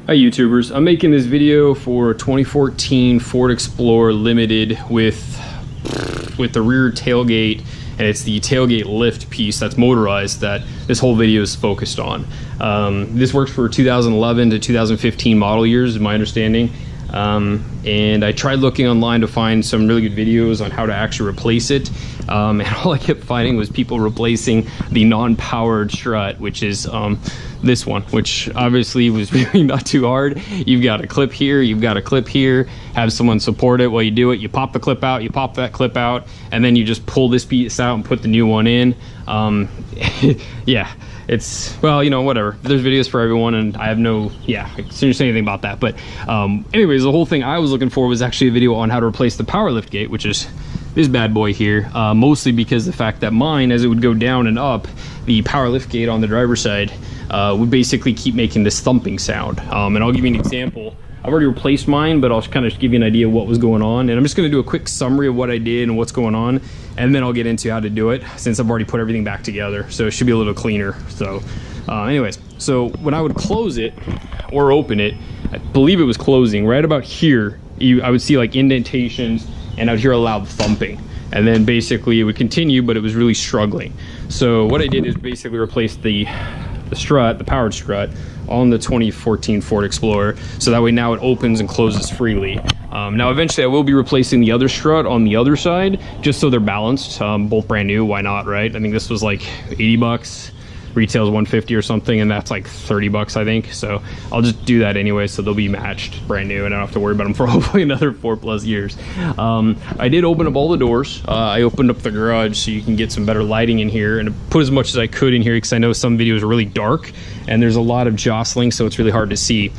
Hi YouTubers, I'm making this video for 2014 Ford Explorer Limited with the rear tailgate, and it's the tailgate lift piece that's motorized that this whole video is focused on. This works for 2011 to 2015 model years, is my understanding. And I tried looking online to find some really good videos on how to actually replace it. And all I kept finding was people replacing the non-powered strut, which is this one, which obviously was really not too hard. You've got a clip here, you've got a clip here, have someone support it while you do it. You pop the clip out, you pop that clip out, and then you just pull this piece out and put the new one in. Yeah, it's, well, you know, whatever. There's videos for everyone, and I have no, I can't say anything about that. But anyways, the whole thing I was looking for was actually a video on how to replace the power lift gate, which is this bad boy here, mostly because the fact that mine, as it would go down and up, the power lift gate on the driver's side would basically keep making this thumping sound. And I'll give you an example. I've already replaced mine, but I'll kind of give you an idea of what was going on. And I'm just going to do a quick summary of what I did and what's going on, and then I'll get into how to do it, since I've already put everything back together. So it should be a little cleaner. So anyways, so when I would close it or open it, I believe it was closing right about here. I would see like indentations, and I would hear a loud thumping. And then basically it would continue, but it was really struggling. So what I did is basically replace the strut, the powered strut, on the 2014 Ford Explorer, so that way now it opens and closes freely. Now eventually I will be replacing the other strut on the other side, just so they're balanced. Both brand new, why not, right? I think this was like 80 bucks. Retails 150 or something, and that's like 30 bucks I think. So I'll just do that anyway, so they'll be matched, brand new, and I don't have to worry about them for hopefully another 4+ years. I did open up all the doors. I opened up the garage so you can get some better lighting in here, and put as much as I could in here, because I know some videos are really dark and there's a lot of jostling, so it's really hard to see.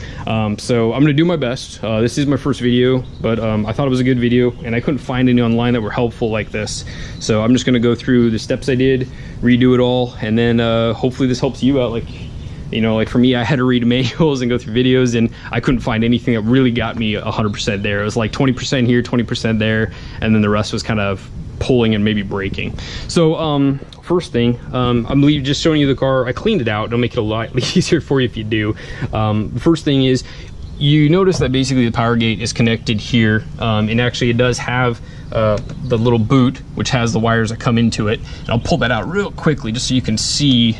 So I'm gonna do my best. This is my first video, but I thought it was a good video, and I couldn't find any online that were helpful like this. So I'm just gonna go through the steps I did, redo it all, and then hopefully this helps you out. Like, you know, like for me, I had to read manuals and go through videos, and I couldn't find anything that really got me 100% there. It was like 20% here, 20% there, and then the rest was kind of pulling and maybe braking. So first thing, I'm just showing you the car. I cleaned it out. It'll make it a lot easier for you if you do. The first thing is, you notice that basically the power gate is connected here, and actually it does have the little boot, which has the wires that come into it. And I'll pull that out real quickly just so you can see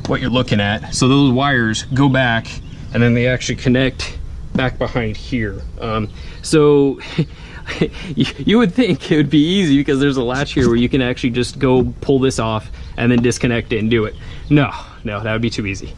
what you're looking at. So those wires go back, and then they actually connect back behind here. So you would think it would be easy, because there's a latch here where you can actually just go pull this off and then disconnect it and do it. No, that would be too easy.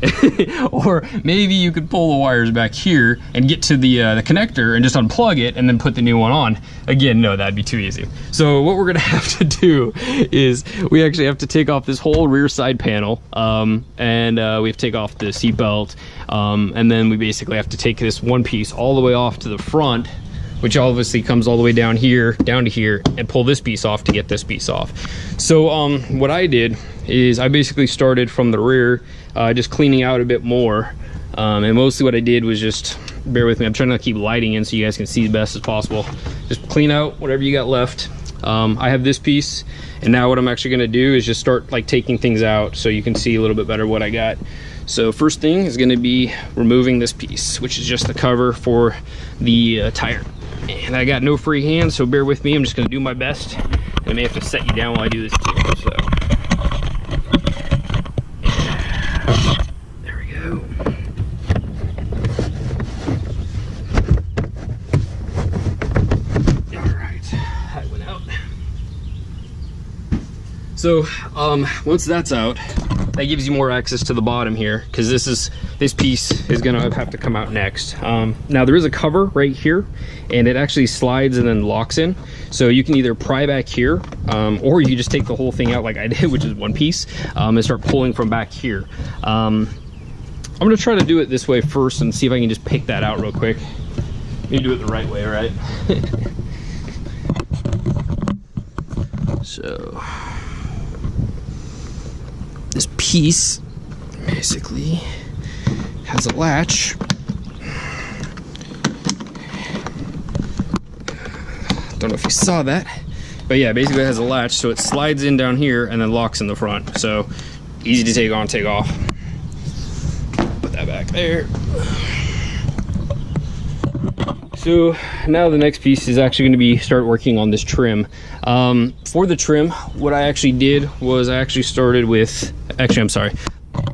Or maybe you could pull the wires back here and get to the connector and just unplug it and then put the new one on. Again, no, that'd be too easy. So what we're gonna have to do is we actually have to take off this whole rear side panel, and we have to take off the seat belt, and then we basically have to take this one piece all the way off to the front, which obviously comes all the way down here, down to here, and pull this piece off to get this piece off. So what I did is I basically started from the rear, just cleaning out a bit more. And mostly what I did was just, bear with me, I'm trying to keep lighting in so you guys can see the best as possible. Just clean out whatever you got left. I have this piece, and now what I'm actually gonna do is just start like taking things out so you can see a little bit better what I got. So first thing is gonna be removing this piece, which is just the cover for the tire. And I got no free hands, so bear with me. I'm just gonna do my best. And I may have to set you down while I do this too, so. There we go. All right, that went out. So once that's out, that gives you more access to the bottom here, because this piece is gonna have to come out next. Now there is a cover right here, and it actually slides and then locks in. So you can either pry back here, or you just take the whole thing out like I did, which is one piece, and start pulling from back here. I'm gonna try to do it this way first and see if I can just pick that out real quick. Maybe do it the right way, right? So this piece basically has a latch. Don't know if you saw that, but yeah, basically it has a latch, so it slides in down here and then locks in the front. So easy to take on, take off. Put that back there. So now the next piece is actually going to be start working on this trim. For the trim, what I actually did was I actually started with, actually I'm sorry,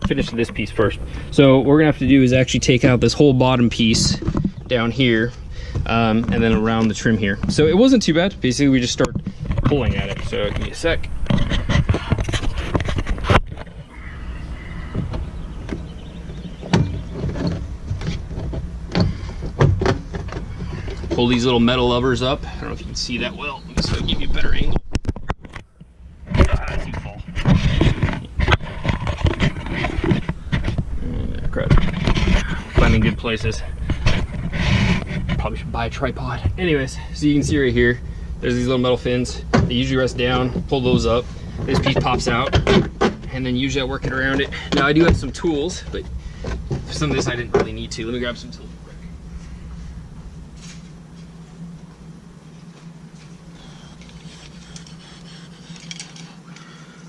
finish this piece first. So what we're gonna have to do is actually take out this whole bottom piece down here, and then around the trim here. So it wasn't too bad. Basically we just start pulling at it. So give me a sec. Pull these little metal levers up. I don't know if you can see that well. Let me see if I can give you a better angle. Too fall. Crap. Finding good places. Probably should buy a tripod. Anyways, so you can see right here, there's these little metal fins. They usually rest down, pull those up. This piece pops out, and then usually I work it around it. Now I do have some tools, but for some of this I didn't really need to. Let me grab some tools.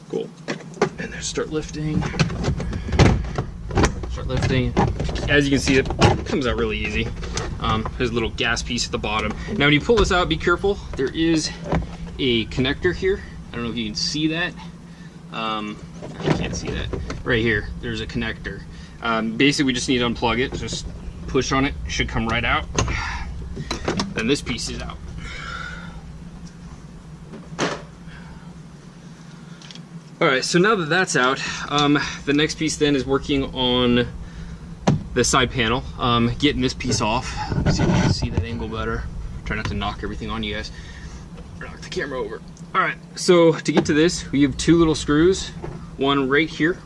Cool. And then start lifting. Start lifting. As you can see, it comes out really easy. There's a little gas piece at the bottom. Now when you pull this out, be careful. There is a connector here. I don't know if you can see that. I can't see that. Right here, there's a connector. Basically, we just need to unplug it. Just push on it. It should come right out. Then this piece is out. All right, so now that that's out, the next piece then is working on the side panel, getting this piece off. Let's see if you can see that angle better. Try not to knock everything on you guys. Or knock the camera over. All right, so to get to this, we have two little screws, one right here,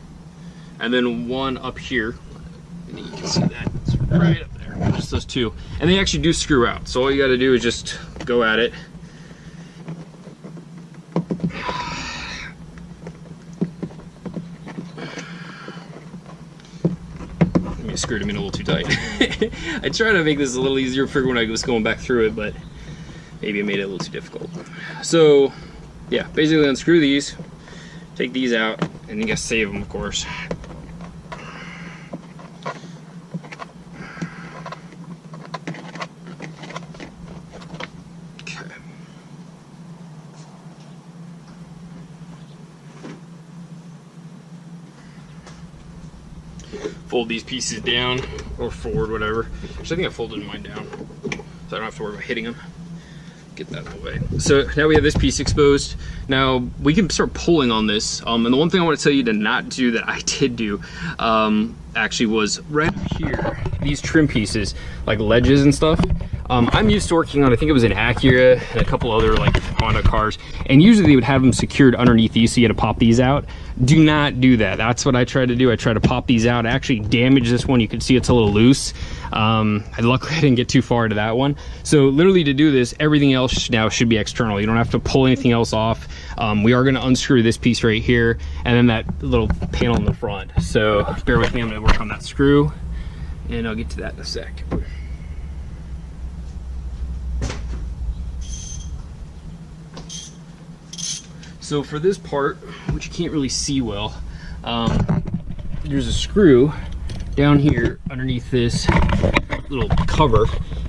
and then one up here. And you can see that, it's right up there, just those two. And they actually do screw out, so all you gotta do is just go at it. I screwed them in a little too tight. I try to make this a little easier for when I was going back through it, but maybe it made it a little too difficult. So yeah, basically unscrew these, take these out, and you gotta save them, of course. Okay. Fold these pieces down or forward, whatever. Actually, I think I folded mine down, so I don't have to worry about hitting them. Get that out of the way. So now we have this piece exposed. Now we can start pulling on this. And the one thing I want to tell you to not do that I did do, actually was right here, these trim pieces, like ledges and stuff. I'm used to working on, I think it was an Acura and a couple other like Honda cars, and usually they would have them secured underneath these, so you had to pop these out. Do not do that. That's what I try to do. I try to pop these out. I actually damaged this one. You can see it's a little loose. Luckily I didn't get too far into that one. So literally to do this, everything else now should be external. You don't have to pull anything else off. We are gonna unscrew this piece right here, and then that little panel in the front. So bear with me, I'm gonna work on that screw, and I'll get to that in a sec. So for this part, which you can't really see well, there's a screw down here underneath this little cover,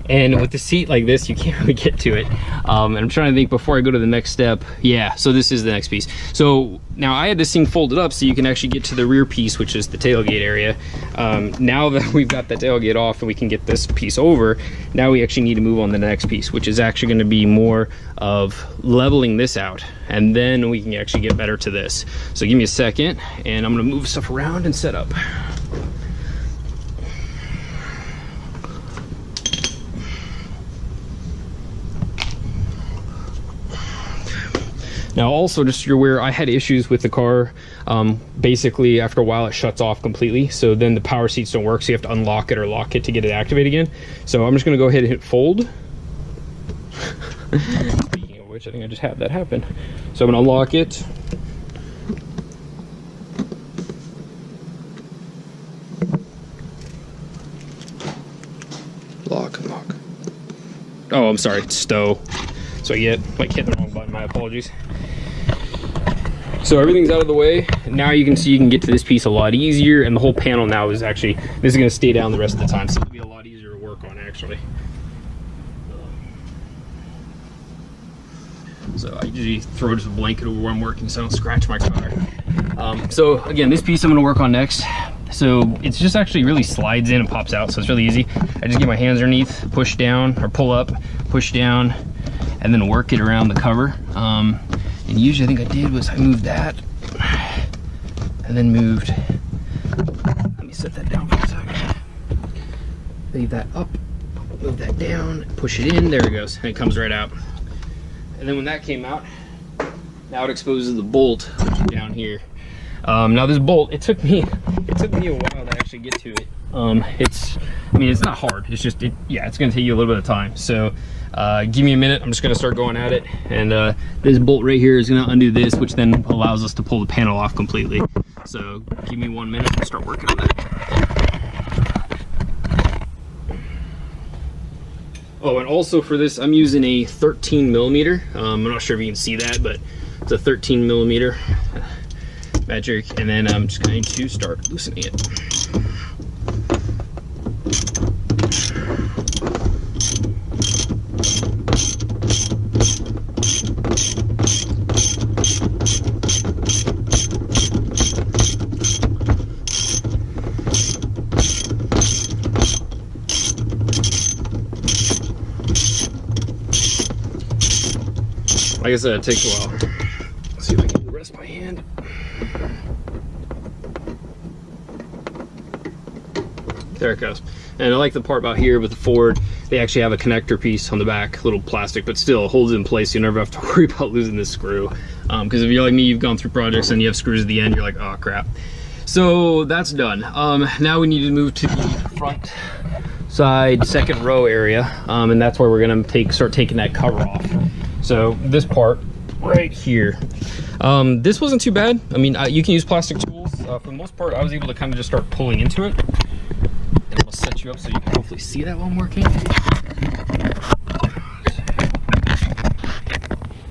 and with the seat like this, you can't really get to it. And I'm trying to think before I go to the next step. Yeah, so this is the next piece. So now I had this thing folded up so you can actually get to the rear piece, which is the tailgate area. Now that we've got the tailgate off and we can get this piece over, now we actually need to move on to the next piece, which is actually going to be more of leveling this out, and then we can actually get better to this. So give me a second, and I'm going to move stuff around and set up. Now also, just so you're aware, I had issues with the car. Basically after a while it shuts off completely, so then the power seats don't work, so you have to unlock it or lock it to get it activated again. So I'm just going to go ahead and hit fold. Speaking of which, I think I just had that happen. So I'm going to unlock it. Lock. Oh, I'm sorry, stow. So I get like hit the wrong button, my apologies. So everything's out of the way. Now you can see you can get to this piece a lot easier, and the whole panel now is actually, this is going to stay down the rest of the time, so it'll be a lot easier to work on actually. So I usually throw just a blanket over where I'm working so I don't scratch my car. So again, this piece I'm gonna work on next. So it's just actually really slides in and pops out, so it's really easy. I just get my hands underneath, push down, or pull up, push down, and then work it around the cover. And usually I think I did was I moved that, and then moved, let me set that down for a second. Leave that up, move that down, push it in, there it goes, and it comes right out. And then when that came out, now it exposes the bolt, which is down here. Now this bolt, it took me a while to actually get to it. I mean, it's not hard. It's just, yeah, it's gonna take you a little bit of time. So give me a minute. I'm just gonna start going at it. And this bolt right here is gonna undo this, which then allows us to pull the panel off completely. So give me 1 minute and start working on that. Oh, and also for this, I'm using a 13 millimeter. I'm not sure if you can see that, but it's a 13 millimeter magic, and then I'm just going to start loosening it. Like I said, it takes a while. Let's see if I can rest my hand. There it goes. And I like the part about here with the Ford, they actually have a connector piece on the back, little plastic, but still holds it in place. So you never have to worry about losing this screw. Because if you're like me, you've gone through projects and you have screws at the end, you're like, oh crap. So that's done. Now we need to move to the front side, second row area. And that's where we're gonna start taking that cover off. So this part right here, this wasn't too bad. I mean, you can use plastic tools. For the most part, I was able to kind of just start pulling into it. And I'm gonna set you up so you can hopefully see that while I'm working.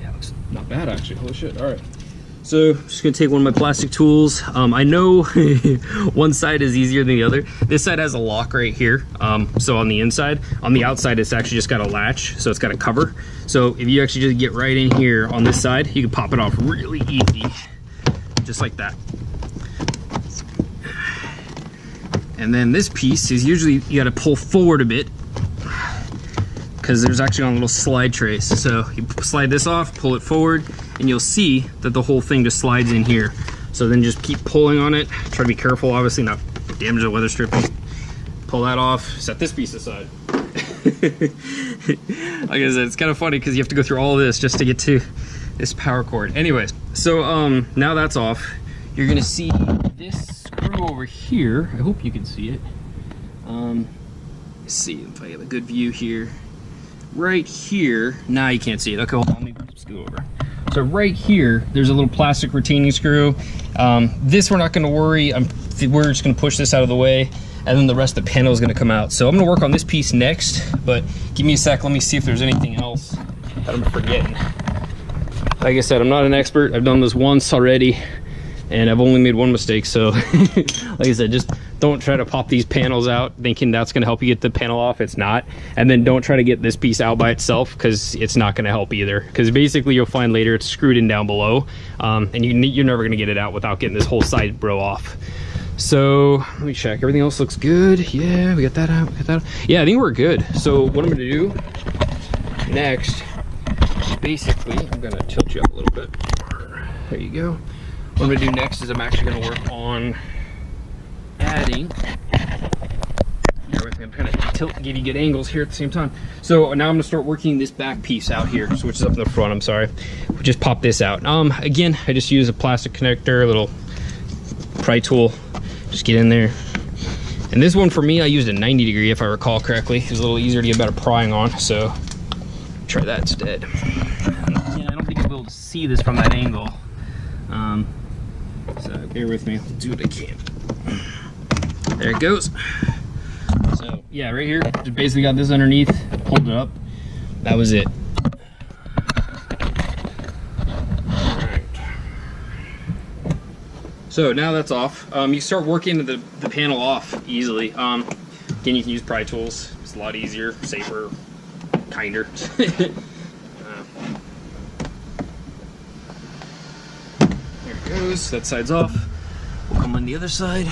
Yeah, looks not bad actually. Holy shit! All right. So just gonna take one of my plastic tools. I know one side is easier than the other. This side has a lock right here. So on the inside, on the outside, it's actually just got a latch. So it's got a cover. So if you actually just get right in here on this side, you can pop it off really easy, just like that. And then this piece is usually, you gotta pull forward a bit because there's actually on little slide trays. So you slide this off, pull it forward, and you'll see that the whole thing just slides in here. So then just keep pulling on it. Try to be careful, obviously not damage the weather stripping. Pull that off, set this piece aside. Like I said, it's kind of funny because you have to go through all of this just to get to this power cord. Anyways, so now that's off. You're gonna see this screw over here. I hope you can see it. Let's see if I have a good view here. Right here, now you can't see it. Okay, hold on, let me scoot over. So right here, there's a little plastic retaining screw. This we're not gonna worry. We're just gonna push this out of the way, and then the rest of the panel is gonna come out. So I'm gonna work on this piece next, but give me a sec, let me see if there's anything else that I'm forgetting. Like I said, I'm not an expert. I've done this once already, and I've only made one mistake. So like I said, just don't try to pop these panels out thinking that's gonna help you get the panel off. It's not. And then don't try to get this piece out by itself because it's not gonna help either. Because basically you'll find later it's screwed in down below, and you're never gonna get it out without getting this whole side bro off. So let me check, everything else looks good. Yeah, we got that out, we got that out. Yeah, I think we're good. So what I'm gonna do next, basically, I'm gonna tilt you up a little bit. There you go. What I'm gonna do next is I'm actually gonna work on adding, bear with me, I'm trying to give you good angles here at the same time. So now I'm gonna start working this back piece out here, so which is up in the front, I'm sorry. We'll just pop this out. Again, I just use a plastic connector, a little pry tool, just get in there. And this one for me, I used a 90 degree if I recall correctly. It was a little easier to get better prying on, so try that instead. Again, I don't think you'll be able to see this from that angle. So bear with me, I'll do what I can. There it goes. So yeah, right here, just basically got this underneath, pulled it up. That was it. Alright. So now that's off. You start working the panel off easily. Again, you can use pry tools. It's a lot easier, safer, kinder. goes. That side's off. We'll come on the other side.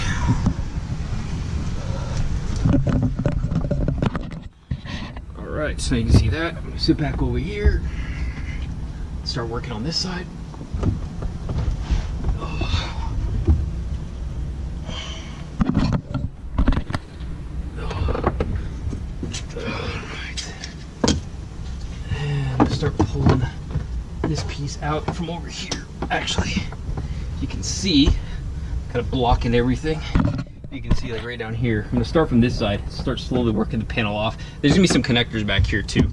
All right, so you can see that. I'm gonna sit back over here. Start working on this side. Start pulling this piece out from over here. Actually, you can see, kind of blocking everything. You can see like right down here. I'm gonna start from this side, start slowly working the panel off. There's gonna be some connectors back here too,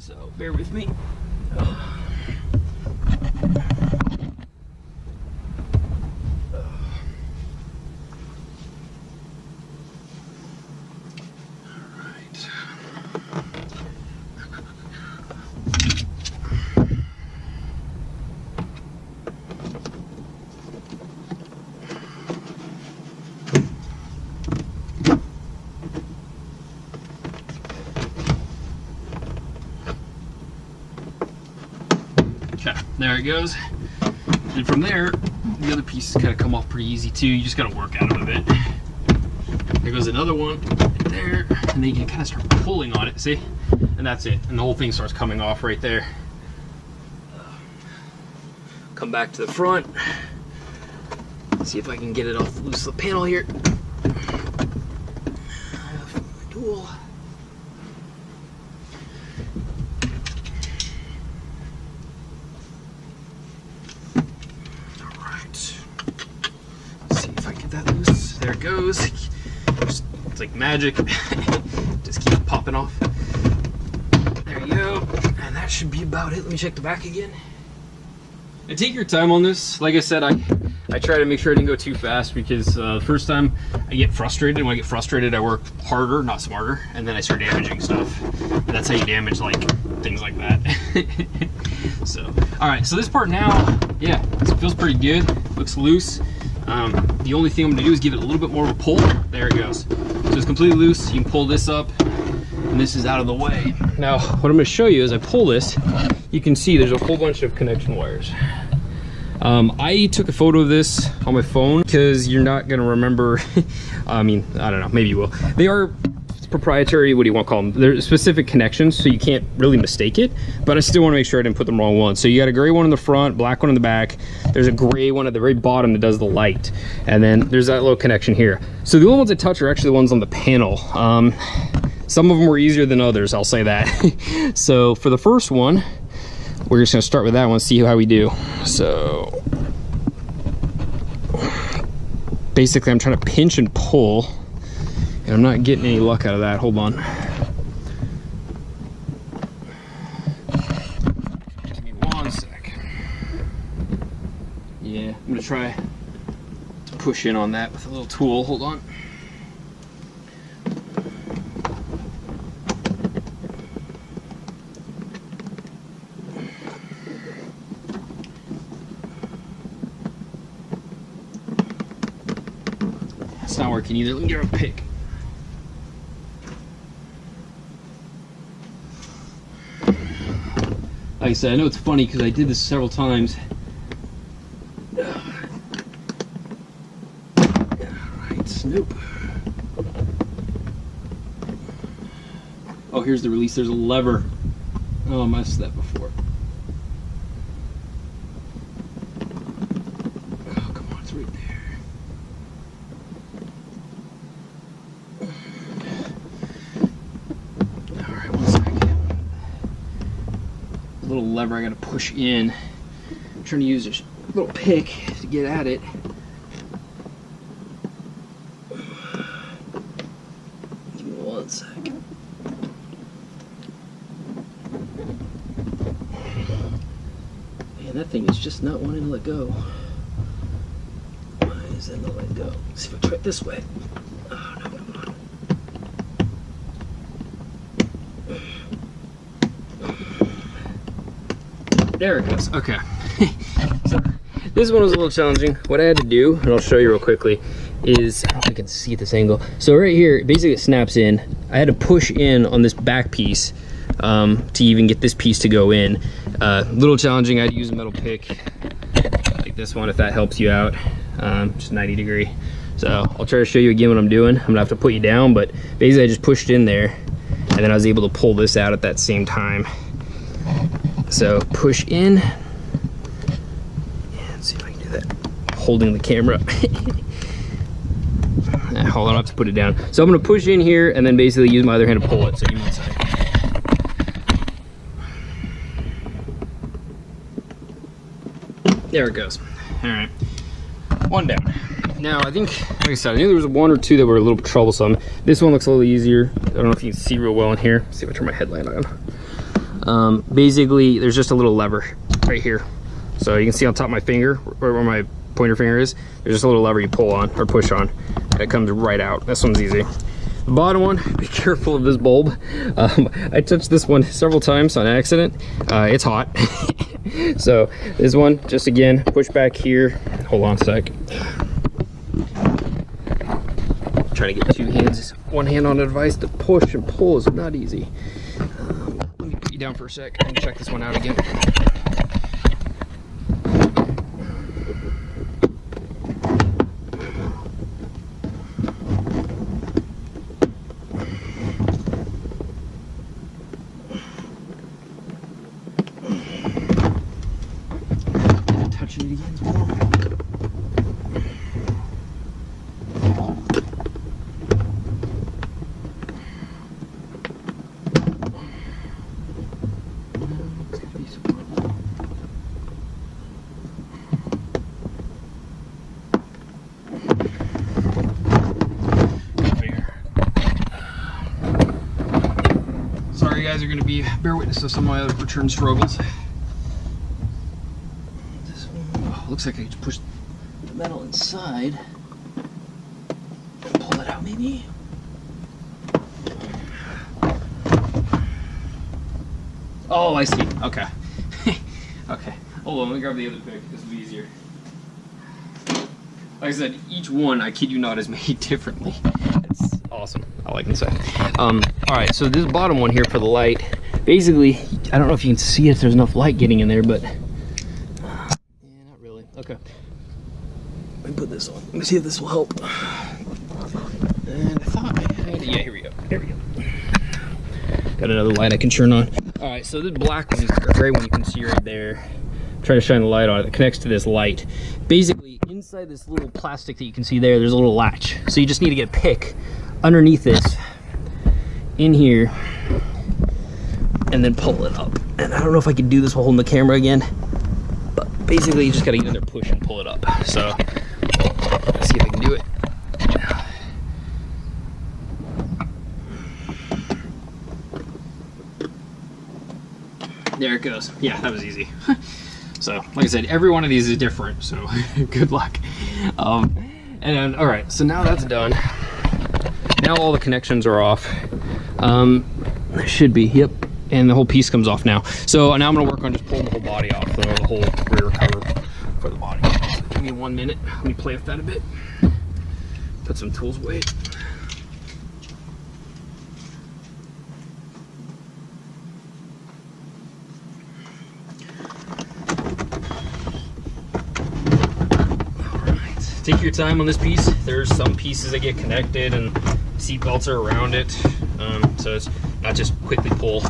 so bear with me. Okay, there it goes. And from there, the other pieces kind of come off pretty easy too. You just gotta work at them a bit. There goes another one right there, and then you can kind of start pulling on it, see? And that's it. And the whole thing starts coming off right there. Come back to the front. See if I can get it off loose the panel here. Tool. There it goes. It's like magic. Just keep popping off. There you go. And that should be about it. Let me check the back again. And take your time on this. Like I said, I try to make sure I didn't go too fast because the first time I get frustrated. When I get frustrated, I work harder, not smarter, and then I start damaging stuff. And that's how you damage like things like that. So, all right. So this part now, yeah, it feels pretty good. Looks loose. The only thing I'm gonna do is give it a little bit more of a pull. There it goes. So it's completely loose. You can pull this up, and this is out of the way. Now, what I'm gonna show you as I pull this, you can see there's a whole bunch of connection wires. I took a photo of this on my phone because you're not gonna remember. I mean, I don't know, maybe you will. They are proprietary, what do you want to call them? They're specific connections, so you can't really mistake it, but I still want to make sure I didn't put the wrong one. So you got a gray one in the front, black one in the back. There's a gray one at the very bottom that does the light, and then there's that little connection here. So the only ones I touch are actually the ones on the panel. Some of them were easier than others, I'll say that. So for the first one, we're just going to start with that one, see how we do. So basically I'm trying to pinch and pull, and I'm not getting any luck out of that. Hold on. Give me 1 sec. Yeah, I'm gonna try to push in on that with a little tool. Hold on. It's not working either. Let me get a pick. Like I said, I know it's funny because I did this several times. Alright, snoop. Oh, here's the release. There's a lever. Oh, I missed that before. Oh, come on, it's right there. Alright, 1 second. Little lever I gotta push in. I'm trying to use a little pick to get at it. Give me 1 second. Man, that thing is just not wanting to let go. Why is that not letting go? Let's see if I try it this way. Oh, no, come on. There it goes. Okay. So this one was a little challenging. What I had to do, and I'll show you real quickly, is, I don't know if I can see this angle. So right here, basically it snaps in. I had to push in on this back piece to even get this piece to go in. Little challenging. I had to use a metal pick like this one if that helps you out. Just 90 degree. So I'll try to show you again what I'm doing. I'm gonna have to put you down, but basically I just pushed in there and then I was able to pull this out at that same time. So push in. Yeah, let's see if I can do that. Holding the camera. Hold on, I have to put it down. So I'm gonna push in here and then basically use my other hand to pull it. So give me one second. There it goes. All right, one down. Now I think, like I said, I knew there was one or two that were a little troublesome. This one looks a little easier. I don't know if you can see real well in here. Let's see if I turn my headlight on. Basically, there's just a little lever right here. So you can see on top of my finger, where my pointer finger is, there's just a little lever you pull on or push on, and it comes right out. This one's easy. The bottom one, be careful of this bulb. I touched this one several times on accident. It's hot. So this one, just again, push back here. Hold on a sec. Trying to get two hands, one hand on the device to push and pull is not easy. Let me put you down for a sec and check this one out again. Touching it again. Sorry, you guys are going to be bear witness of some of my other return struggles. This one, oh, looks like I just push the metal inside and pull it out, maybe. Oh, I see. Okay. Okay. Hold on, let me grab the other pick. This will be easier. Like I said, each one, I kid you not, is made differently. It's awesome. I like inside. Alright, so this bottom one here for the light, basically, I don't know if you can see if there's enough light getting in there, but yeah, not really. Okay. Let me put this on. Let me see if this will help. And I thought, yeah, here we go. There we go. Got another light I can turn on. Alright, so this black one is a great one you can see right there. Try to shine the light on it. It connects to this light. Basically, inside this little plastic that you can see there's a little latch. So you just need to get a pick underneath this, in here, and then pull it up. And I don't know if I can do this while holding the camera again, but basically you just gotta get in there, push and pull it up. So let's see if I can do it. There it goes. Yeah, that was easy. So, like I said, every one of these is different, so good luck. And then, all right, so now that's done. Now all the connections are off. It should be, yep. And the whole piece comes off now. So now I'm gonna work on just pulling the whole body off, the whole rear cover for the body. So give me 1 minute. Let me play with that a bit. Put some tools away. Take your time on this piece. There's some pieces that get connected and seat belts are around it, so it's not just quickly pull.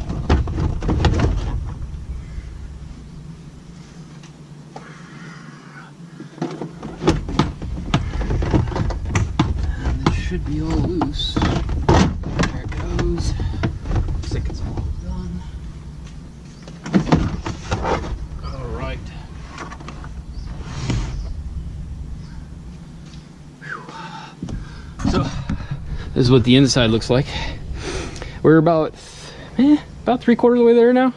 And this should be all loose. There it goes. Looks like it's all done. All right. So this is what the inside looks like. We're about 3/4 of the way there now.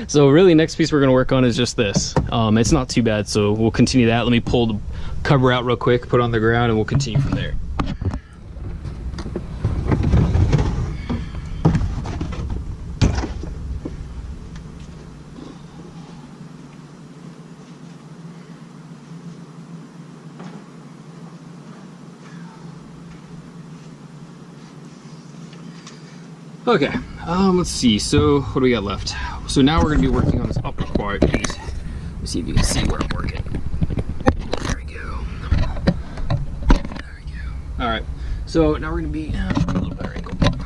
So really next piece we're going to work on is just this. It's not too bad, so we'll continue that. Let me pull the cover out real quick, put it on the ground, and we'll continue from there. Okay, let's see, so what do we got left? So now we're going to be working on this upper part piece, Let's see if you can see where I'm working. There we go. There we go. All right. So now we're gonna be a little better angle. There we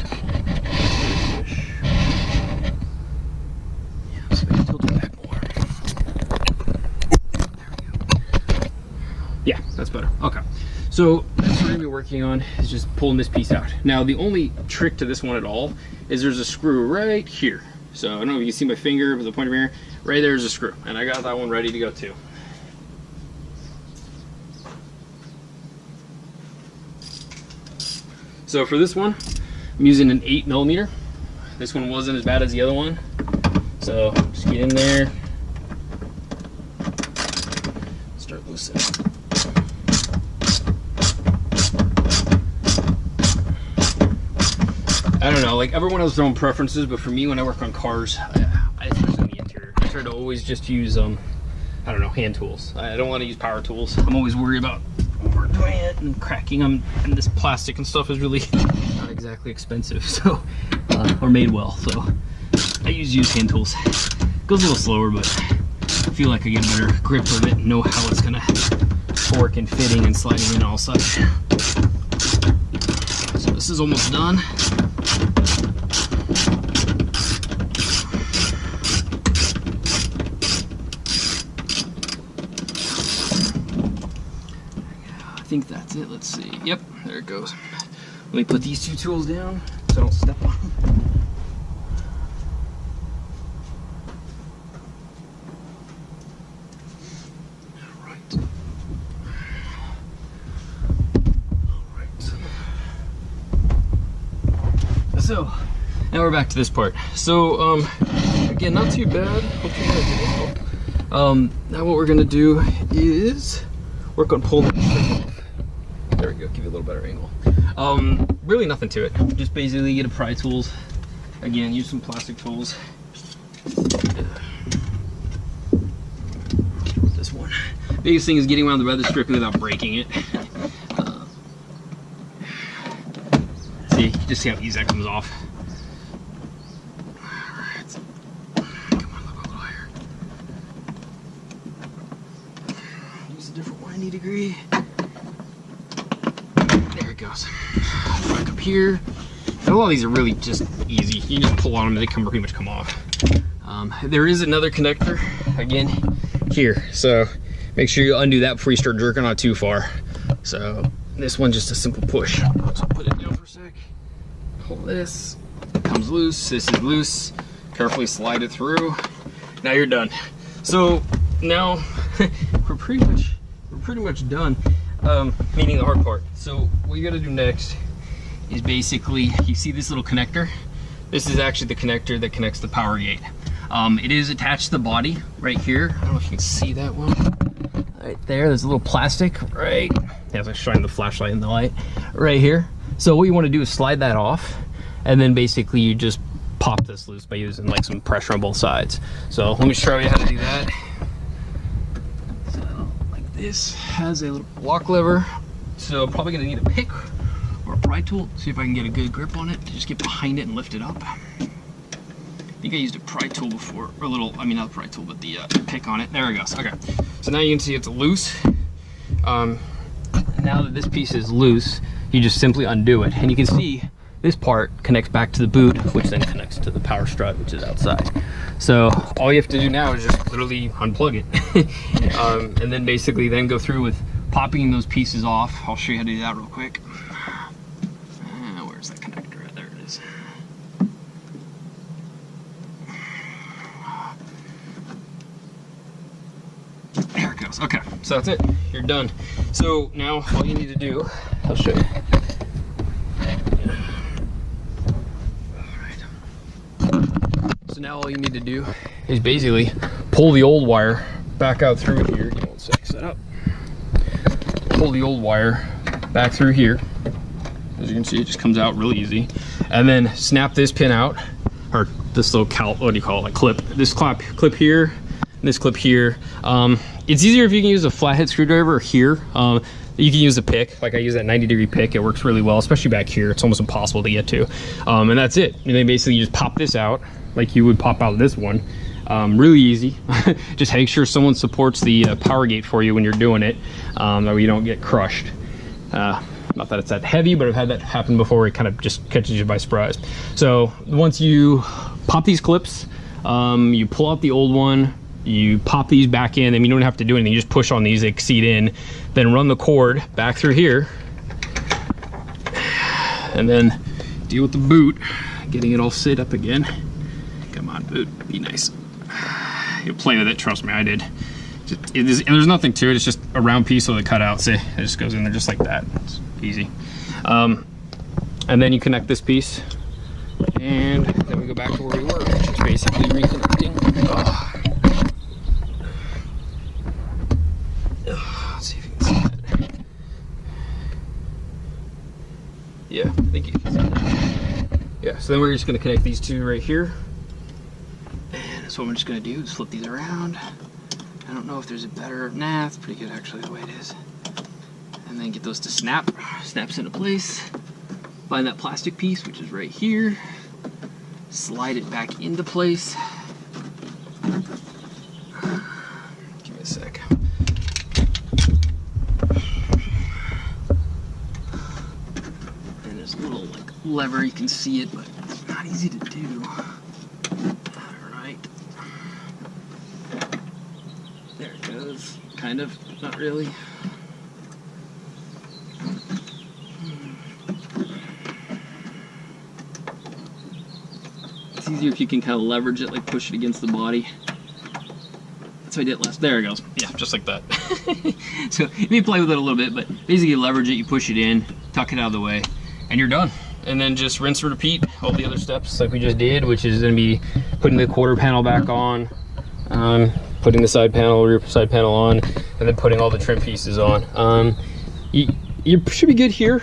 go. Push. Yeah, so we can tilt it back more. There we go. Yeah, that's better. Okay. So that's what we're gonna be working on, is just pulling this piece out. Now the only trick to this one at all is there's a screw right here. So I don't know if you can see my finger with the pointer finger. Right there's a screw, and I got that one ready to go too. So for this one, I'm using an 8mm. This one wasn't as bad as the other one. So just get in there, start loosening. I don't know, like everyone has their own preferences, but for me, when I work on cars, especially in the interior, I try to always just use, I don't know, hand tools. I don't want to use power tools. I'm always worried about overdoing it and cracking them, and this plastic and stuff is really not exactly expensive, so, or made well, so I use hand tools. Goes a little slower, but I feel like I get a better grip of it and know how it's gonna torque and fitting and sliding in all such. So this is almost done. I think that's it. Let's see. Yep, there it goes. Let me put these two tools down so I don't step on them. So now we're back to this part. So again, not too bad. Hopefully not too bad. Now what we're gonna do is work on pulling the string off. There we go. Give you a little better angle. Really nothing to it. Just basically get a pry tools. Again, use some plastic tools. This one. Biggest thing is getting around the weather strip without breaking it. See, just see how easy that comes off. Alright. Come on, look a little higher. Use a different 180 degree. There it goes. Back up here. And a lot of these are really just easy. You just pull on them and they pretty much come off. There is another connector, again, here. So make sure you undo that before you start jerking on it too far. So this one, just a simple push. So I'll put it down for a sec. Pull this. It comes loose. This is loose. Carefully slide it through. Now you're done. So now we're pretty much done. Meaning the hard part. So what you got to do next is basically, you see this little connector? This is actually the connector that connects the power gate. It is attached to the body right here. I don't know if you can see that well. Right there, there's a little plastic, right? Yeah, I shine the flashlight in the light right here. So what you want to do is slide that off, and then basically you just pop this loose by using like some pressure on both sides. So let me show you how to do that. So like this has a little block lever. So probably gonna need a pick or a pry tool. See if I can get a good grip on it. Just get behind it and lift it up. I think I used a pry tool before, or a little, I mean not a pry tool, but the pick on it. There it goes. Okay. So now you can see it's loose. Now that this piece is loose, you just simply undo it, and you can see this part connects back to the boot, which then connects to the power strut, which is outside. So all you have to do now is just literally unplug it. And then basically then go through with popping those pieces off. I'll show you how to do that real quick. Where's that connector at? There it is. There it goes. Okay, so that's it. You're done. So now all you need to do, I'll show you. So now all you need to do is basically pull the old wire back out through here. Give me 1 sec, set up. Pull the old wire back through here. As you can see, it just comes out really easy. And then snap this pin out, or this little what do you call it, like clip. This clip here, and this clip here. It's easier if you can use a flathead screwdriver here. You can use a pick, like I use that 90-degree pick. It works really well, especially back here. It's almost impossible to get to. And that's it. And then basically you just pop this out, like you would pop out this one. Really easy. Just make sure someone supports the power gate for you when you're doing it, that way you don't get crushed. Not that it's that heavy, but I've had that happen before. It kind of just catches you by surprise. So once you pop these clips, you pull out the old one, you pop these back in, and you don't have to do anything. You just push on these, they seat in, then run the cord back through here, and then deal with the boot, getting it all sit up again. Come on, boot, be nice. You'll play with it, trust me, I did. There's nothing to it, it's just a round piece of the cutout. See, it just goes in there just like that. It's easy. And then you connect this piece, and then we go back to where we were, which is basically reconnecting. Let's see if you can see that. Yeah, I think you can see that. Yeah, so then we're just going to connect these two right here. And that's what I'm just going to do, is flip these around. I don't know if there's a better, nah, it's pretty good actually the way it is. And then get those to snap, snaps into place. Find that plastic piece, which is right here. Slide it back into place. Give me a sec. And there's a little like lever, you can see it, but it's not easy to do. There it goes, kind of, not really. It's easier if you can kind of leverage it, like push it against the body. That's what I did last, there it goes. Yeah, just like that. So you may play with it a little bit, but basically you leverage it, you push it in, tuck it out of the way, and you're done. And then just rinse and repeat all the other steps like we just did, which is gonna be putting the quarter panel back on, putting the side panel, rear side panel on, and then putting all the trim pieces on. You should be good here.